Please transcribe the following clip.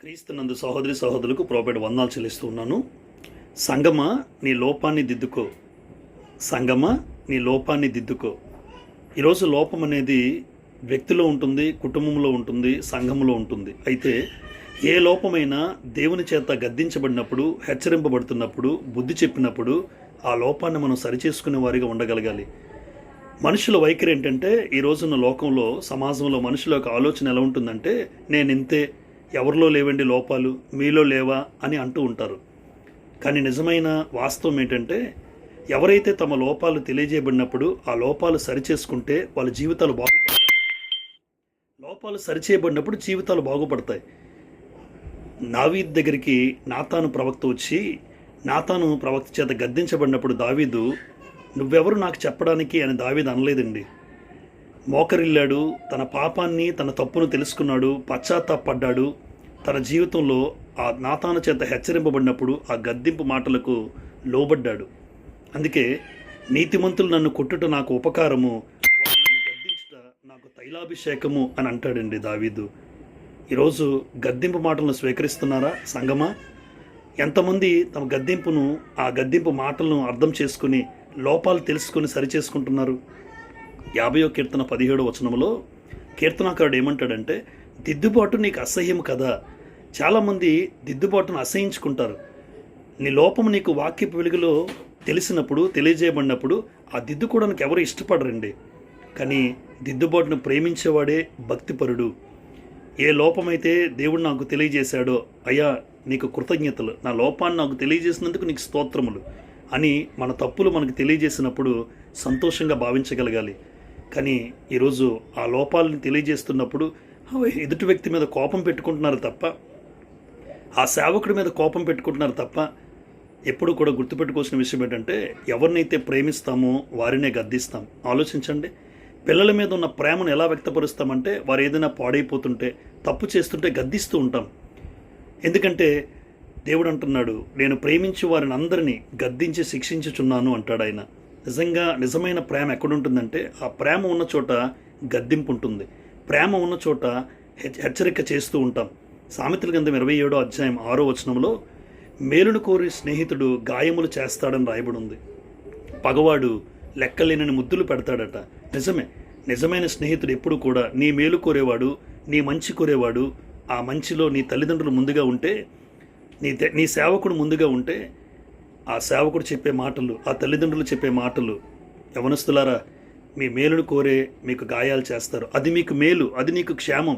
క్రీస్తునందు సహోదరి సహోదరులకు ప్రోపేట వందనాలు చెల్లిస్తూ ఉన్నాను. సంగమా నీ లోపాన్ని దిద్దుకో, సంగమా నీ లోపాన్ని దిద్దుకో. ఈరోజు లోపం అనేది వ్యక్తిలో ఉంటుంది, కుటుంబంలో ఉంటుంది, సంఘంలో ఉంటుంది. అయితే ఏ లోపమైనా దేవుని చేత గద్దించబడినప్పుడు, హెచ్చరింపబడుతున్నప్పుడు, బుద్ధి చెప్పినప్పుడు ఆ లోపాన్ని మనం సరిచేసుకునే వారిగా ఉండగలగాలి. మనుషుల వైఖరి ఏంటంటే, ఈ రోజున్న లోకంలో, సమాజంలో మనుషుల యొక్క ఆలోచన ఎలా ఉంటుందంటే, నేనింతే, ఎవరిలో లేవండి లోపాలు, మీలో లేవా అని అంటూ ఉంటారు. కానీ నిజమైన వాస్తవం ఏంటంటే, ఎవరైతే తమ లోపాలు తెలియజేయబడినప్పుడు ఆ లోపాలు సరిచేసుకుంటే వాళ్ళ జీవితాలు బాగుపడతాయి. లోపాలు సరిచేయబడినప్పుడు జీవితాలు బాగుపడతాయి. దావీదు దగ్గరికి నాతాను ప్రవక్త వచ్చి, నాతాను ప్రవక్త చేత గద్దించబడినప్పుడు దావీదు, నువ్వెవరు నాకు చెప్పడానికి అని దావీదు అనలేదండి. మోకరిల్లాడు, తన పాపాన్ని, తన తప్పును తెలుసుకున్నాడు, పశ్చాత్తాపడ్డాడు. తన జీవితంలో ఆ నాతాను చేత హెచ్చరింపబడినప్పుడు ఆ గద్దింపు మాటలకు లోబడ్డాడు. అందుకే నీతిమంతులు నన్ను కొట్టుట నాకు ఉపకారము, వారు నన్ను గద్దించుట నాకు తైలాభిషేకము అని అంటాడండి దావీదు. ఈరోజు గద్దింపు మాటలను స్వీకరిస్తున్నారా సంగమా? ఎంతమంది తమ గద్దింపును, ఆ గద్దింపు మాటలను అర్థం చేసుకుని లోపాలు తెలుసుకుని సరిచేసుకుంటున్నారు? 50వ కీర్తన 17వ వచనంలో కీర్తనాకారుడు ఏమంటాడంటే, దిద్దుబాటు నీకు అసహ్యం కదా. చాలామంది దిద్దుబాటును అసహించుకుంటారు. నీ లోపం నీకు వాక్యపు వెలుగులో తెలిసినప్పుడు, తెలియజేయబడినప్పుడు ఆ దిద్దుకోవడానికి ఎవరు ఇష్టపడరండి. కానీ దిద్దుబాటును ప్రేమించేవాడే భక్తిపరుడు. ఏ లోపమైతే దేవుడు నాకు తెలియజేశాడో, అయ్యా నీకు కృతజ్ఞతలు, నా లోపాన్ని నాకు తెలియజేసినందుకు నీకు స్తోత్రములు అని మన తప్పులు మనకు తెలియజేసినప్పుడు సంతోషంగా భావించగలగాలి. కానీ ఈరోజు ఆ లోపాలను తెలియజేస్తున్నప్పుడు ఎదుటి వ్యక్తి మీద కోపం పెట్టుకుంటున్నారు తప్ప, ఆ సేవకుడి మీద కోపం పెట్టుకుంటున్నారు తప్ప, ఎప్పుడు కూడా గుర్తుపెట్టుకోవాల్సిన విషయం ఏంటంటే, ఎవరినైతే ప్రేమిస్తామో వారినే గద్దిస్తాం. ఆలోచించండి, పిల్లల మీద ఉన్న ప్రేమను ఎలా వ్యక్తపరుస్తామంటే, వారు ఏదైనా పాడైపోతుంటే, తప్పు చేస్తుంటే గద్దిస్తూ ఉంటాం. ఎందుకంటే దేవుడు అంటున్నాడు, నేను ప్రేమించి వారిని అందరినీ గద్దించి శిక్షించుచున్నాను అంటాడు ఆయన. నిజంగా నిజమైన ప్రేమ ఎక్కడుంటుందంటే, ఆ ప్రేమ ఉన్న చోట గద్దింపు ఉంటుంది. ప్రేమ ఉన్న చోట హెచ్చరిక చేస్తూ ఉంటాం. సామెతల గ్రంథం 27వ అధ్యాయం 6వ వచనంలో, మేలును కోరి స్నేహితుడు గాయములు చేస్తాడని రాయబడి ఉంది. పగవాడు లెక్కలేనని ముద్దులు పెడతాడట. నిజమే, నిజమైన స్నేహితుడు ఎప్పుడు కూడా నీ మేలు కోరేవాడు, నీ మంచి కోరేవాడు. ఆ మంచిలో నీ తల్లిదండ్రులు ముందుగా ఉంటే, నీ సేవకుడు ముందుగా ఉంటే, ఆ సేవకుడు చెప్పే మాటలు, ఆ తల్లిదండ్రులు చెప్పే మాటలు, యవనస్తులారా మీ మేలును కోరే మీకు గాయాలు చేస్తారు. అది మీకు మేలు, అది నీకు క్షేమం.